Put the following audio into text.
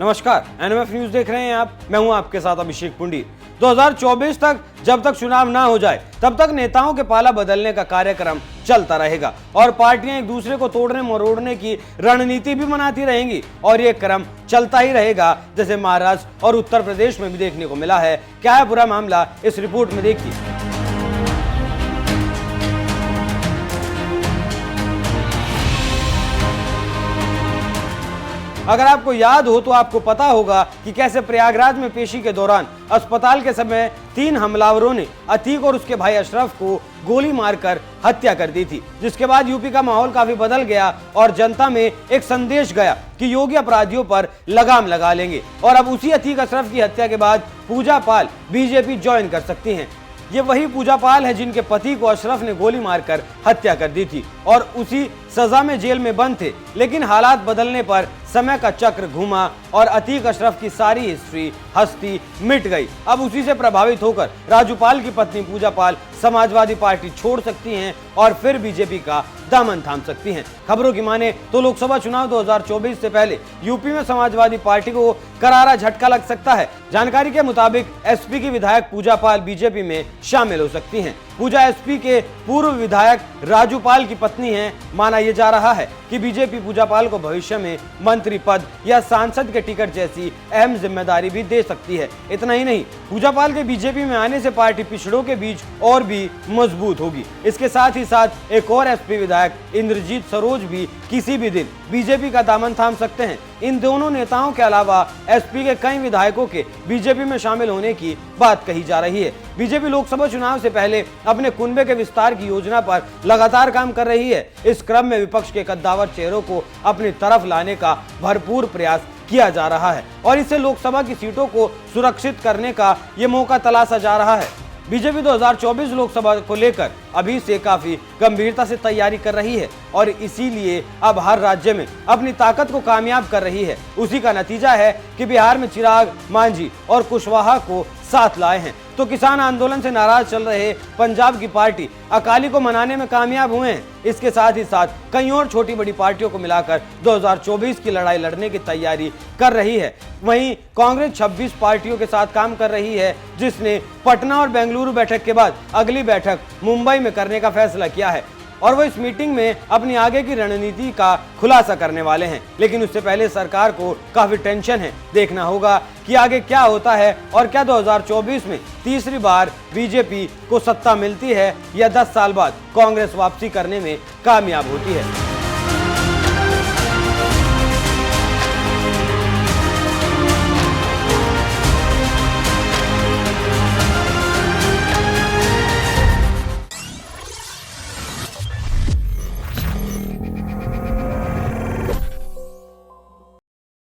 नमस्कार, NMF news देख रहे हैं आप। मैं हूं आपके साथ अभिषेक पुंडी। 2024 तक जब तक चुनाव ना हो जाए तब तक नेताओं के पाला बदलने का कार्यक्रम चलता रहेगा और पार्टियां एक दूसरे को तोड़ने मरोड़ने की रणनीति भी बनाती रहेंगी और ये क्रम चलता ही रहेगा, जैसे महाराष्ट्र और उत्तर प्रदेश में भी देखने को मिला है। क्या है पूरा मामला, इस रिपोर्ट में देखिए। अगर आपको याद हो तो आपको पता होगा कि कैसे प्रयागराज में पेशी के दौरान अस्पताल के समय 3 हमलावरों ने अतीक और उसके भाई अशरफ को गोली मारकर हत्या कर दी थी, जिसके बाद यूपी का माहौल काफी बदल गया और जनता में एक संदेश गया कि योगी अपराधियों पर लगाम लगा लेंगे। और अब उसी अतीक अशरफ की हत्या के बाद पूजा पाल बीजेपी ज्वाइन कर सकती हैं। ये वही पूजा पाल है जिनके पति को अशरफ ने गोली मारकर हत्या कर दी थी और उसी सजा में जेल में बंद थे, लेकिन हालात बदलने पर समय का चक्र घूमा और अतीक अशरफ की सारी हिस्ट्री हस्ती मिट गई। अब उसी से प्रभावित होकर राजू पाल की पत्नी पूजा पाल समाजवादी पार्टी छोड़ सकती हैं और फिर बीजेपी का दामन थाम सकती हैं। खबरों की माने तो लोकसभा चुनाव 2024 से पहले यूपी में समाजवादी पार्टी को करारा झटका लग सकता है। जानकारी के मुताबिक एसपी की विधायक पूजा पाल बीजेपी में शामिल हो सकती हैं। पूजा एसपी के पूर्व विधायक राजू पाल की पत्नी हैं। माना यह जा रहा है कि बीजेपी पूजा पाल को भविष्य में मंत्री पद या सांसद के टिकट जैसी अहम जिम्मेदारी भी दे सकती है। इतना ही नहीं, पूजा पाल के बीजेपी में आने से पार्टी पिछड़ों के बीच और भी मजबूत होगी। इसके साथ ही साथ एक और एसपी विधायक इंद्रजीत सरोज भी किसी भी दिन बीजेपी का दामन थाम सकते हैं। इन दोनों नेताओं के अलावा एसपी के कई विधायकों के बीजेपी में शामिल होने की बात कही जा रही है। बीजेपी लोकसभा चुनाव से पहले अपने कुनबे के विस्तार की योजना पर लगातार काम कर रही है। इस क्रम में विपक्ष के कद्दावर चेहरों को अपनी तरफ लाने का भरपूर प्रयास किया जा रहा है और इससे लोकसभा की सीटों को सुरक्षित करने का ये मौका तलाशा जा रहा है। बीजेपी 2024 लोकसभा को लेकर अभी से काफी गंभीरता से तैयारी कर रही है और इसीलिए अब हर राज्य में अपनी ताकत को कामयाब कर रही है। उसी का नतीजा है कि बिहार में चिराग, मांझी और कुशवाहा को साथ लाए हैं, तो किसान आंदोलन से नाराज चल रहे पंजाब की पार्टी अकाली को मनाने में कामयाब हुए हैं। इसके साथ ही साथ कई और छोटी बड़ी पार्टियों को मिलाकर 2024 की लड़ाई लड़ने की तैयारी कर रही है। वहीं कांग्रेस 26 पार्टियों के साथ काम कर रही है, जिसने पटना और बेंगलुरु बैठक के बाद अगली बैठक मुंबई में करने का फैसला किया है और वो इस मीटिंग में अपनी आगे की रणनीति का खुलासा करने वाले हैं। लेकिन उससे पहले सरकार को काफी टेंशन है। देखना होगा कि आगे क्या होता है और क्या 2024 में तीसरी बार बीजेपी को सत्ता मिलती है या 10 साल बाद कांग्रेस वापसी करने में कामयाब होती है।